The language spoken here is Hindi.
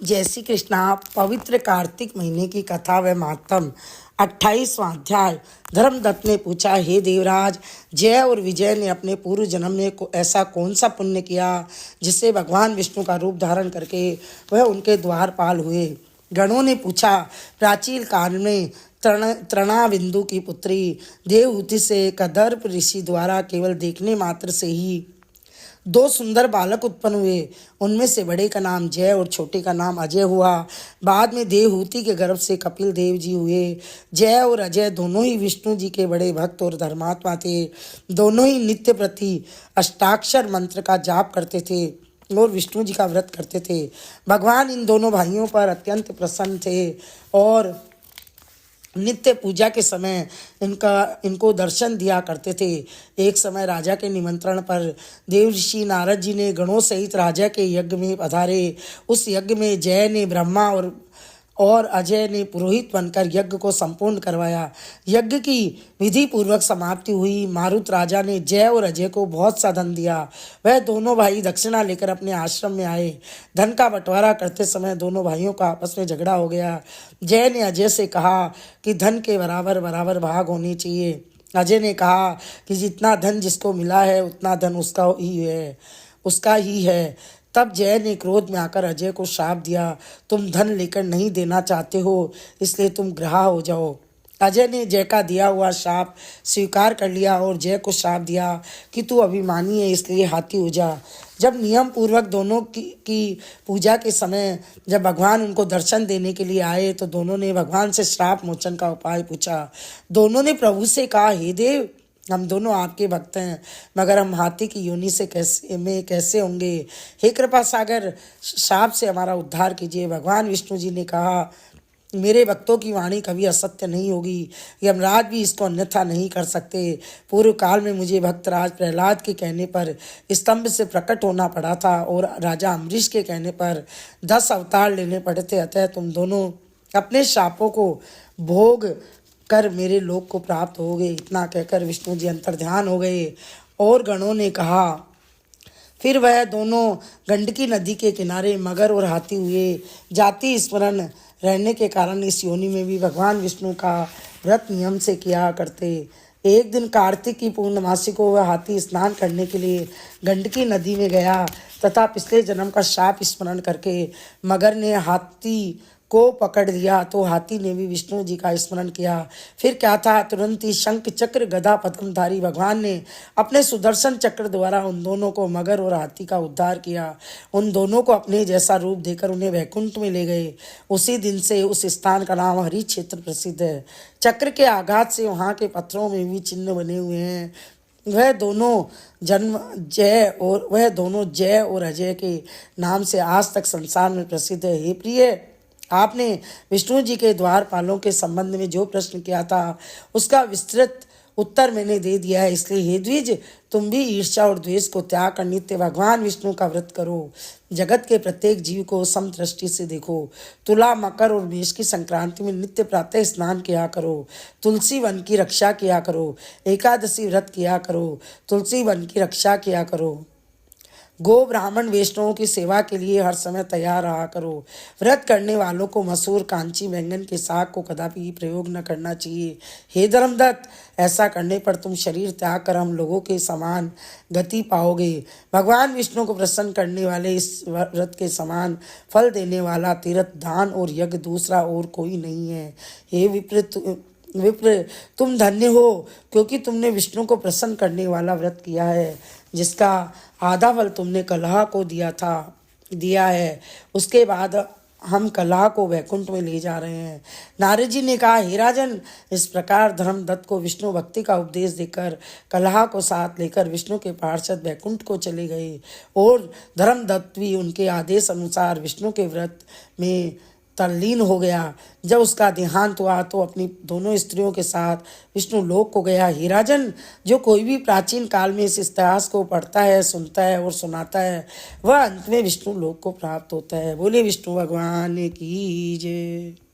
जय श्री कृष्णा। पवित्र कार्तिक महीने की कथा व महात्म। 28वां अध्याय। धर्मदत्त ने पूछा, हे देवराज, जय और विजय ने अपने पूर्व जन्म में ऐसा कौन सा पुण्य किया जिससे भगवान विष्णु का रूप धारण करके वह उनके द्वारपाल हुए। गणों ने पूछा, प्राचीन काल में तृणाबिंदु की पुत्री देवहूति से कदर्प ऋषि द्वारा केवल देखने मात्र से ही 2 सुंदर बालक उत्पन्न हुए। उनमें से बड़े का नाम जय और छोटे का नाम अजय हुआ। बाद में देवहूति के गर्भ से कपिल देव जी हुए। जय और अजय दोनों ही विष्णु जी के बड़े भक्त और धर्मात्मा थे। दोनों ही नित्य प्रति अष्टाक्षर मंत्र का जाप करते थे और विष्णु जी का व्रत करते थे। भगवान इन दोनों भाइयों पर अत्यंत प्रसन्न थे और नित्य पूजा के समय इनको दर्शन दिया करते थे। एक समय राजा के निमंत्रण पर देव ऋषि नारद जी ने गणों सहित राजा के यज्ञ में पधारे। उस यज्ञ में जय ने ब्रह्मा और अजय ने पुरोहित बनकर यज्ञ को संपूर्ण करवाया। यज्ञ की विधि पूर्वक समाप्ति हुई। मारुत राजा ने जय और अजय को बहुत सा धन दिया। वह दोनों भाई दक्षिणा लेकर अपने आश्रम में आए। धन का बंटवारा करते समय दोनों भाइयों का आपस में झगड़ा हो गया। जय ने अजय से कहा कि धन के बराबर बराबर भाग होने चाहिए। अजय ने कहा कि जितना धन जिसको मिला है उतना धन उसका ही है। तब जय ने क्रोध में आकर अजय को शाप दिया, तुम धन लेकर नहीं देना चाहते हो, इसलिए तुम ग्राह हो जाओ। अजय ने जय का दिया हुआ शाप स्वीकार कर लिया और जय को शाप दिया कि तू अभिमानी है, इसलिए हाथी हो जा। जब नियम पूर्वक दोनों की पूजा के समय जब भगवान उनको दर्शन देने के लिए आए तो दोनों ने भगवान से श्राप मोचन का उपाय पूछा। दोनों ने प्रभु से कहा, हे देव, हम दोनों आपके भक्त हैं, मगर हम हाथी की योनि से कैसे होंगे। हे कृपा सागर, शाप से हमारा उद्धार कीजिए। भगवान विष्णु जी ने कहा, मेरे भक्तों की वाणी कभी असत्य नहीं होगी। यमराज भी इसको अन्यथा नहीं कर सकते। पूर्व काल में मुझे भक्तराज प्रहलाद के कहने पर स्तंभ से प्रकट होना पड़ा था और राजा अम्बरीश के कहने पर 10 अवतार लेने पड़े थे। अतः तुम दोनों अपने शापों को भोग कर मेरे लोक को प्राप्त हो गए। इतना कहकर विष्णु जी अंतर्ध्यान हो गए और गणों ने कहा। फिर वह दोनों गंडकी नदी के किनारे मगर और हाथी हुए। जाति स्मरण रहने के कारण इस योनि में भी भगवान विष्णु का व्रत नियम से किया करते। एक दिन कार्तिक की पूर्णमासी को वह हाथी स्नान करने के लिए गंडकी नदी में गया तथा पिछले जन्म का शाप स्मरण करके मगर ने हाथी को पकड़ लिया तो हाथी ने भी विष्णु जी का स्मरण किया। फिर क्या था, तुरंत ही शंख चक्र गदा पद्मधारी भगवान ने अपने सुदर्शन चक्र द्वारा उन दोनों को मगर और हाथी का उद्धार किया। उन दोनों को अपने जैसा रूप देकर उन्हें वैकुंठ में ले गए। उसी दिन से उस स्थान का नाम हरि क्षेत्र प्रसिद्ध है। चक्र के आघात से वहाँ के पत्थरों में भी चिन्ह बने हुए हैं। वह दोनों जय और अजय के नाम से आज तक संसार में प्रसिद्ध है। हे प्रिय, आपने विष्णु जी के द्वारपालों के संबंध में जो प्रश्न किया था उसका विस्तृत उत्तर मैंने दे दिया है। इसलिए हे द्विज, तुम भी ईर्ष्या और द्वेष को त्याग कर नित्य भगवान विष्णु का व्रत करो। जगत के प्रत्येक जीव को समदृष्टि से देखो। तुला, मकर और मेष की संक्रांति में नित्य प्रातः स्नान किया करो। तुलसी वन की रक्षा किया करो। एकादशी व्रत किया करो। तुलसी वन की रक्षा किया करो। गो ब्राह्मण वैष्णवों की सेवा के लिए हर समय तैयार रहा करो। व्रत करने वालों को मसूर, कांची, बैंगन के साग को कदापि प्रयोग न करना चाहिए। हे धर्मदत्त, ऐसा करने पर तुम शरीर त्याग कर हम लोगों के समान गति पाओगे। भगवान विष्णु को प्रसन्न करने वाले इस व्रत के समान फल देने वाला तीर्थ, दान और यज्ञ दूसरा और कोई नहीं है। हे विप्र, तुम धन्य हो, क्योंकि तुमने विष्णु को प्रसन्न करने वाला व्रत किया है, जिसका आधा फल तुमने कलह को दिया है। उसके बाद हम कलह को वैकुंठ में ले जा रहे हैं। नारद जी ने कहा, हे राजन, इस प्रकार धर्मदत्त को विष्णु भक्ति का उपदेश देकर कलह को साथ लेकर विष्णु के पार्षद वैकुंठ को चले गए और धर्मदत्त भी उनके आदेश अनुसार विष्णु के व्रत में तल्लीन हो गया। जब उसका देहांत हुआ तो अपनी दोनों स्त्रियों के साथ विष्णु लोक को गया। हे राजन, जो कोई भी प्राचीन काल में इस इतिहास को पढ़ता है, सुनता है और सुनाता है, वह अंत में विष्णु लोक को प्राप्त होता है। बोले विष्णु भगवान की जय।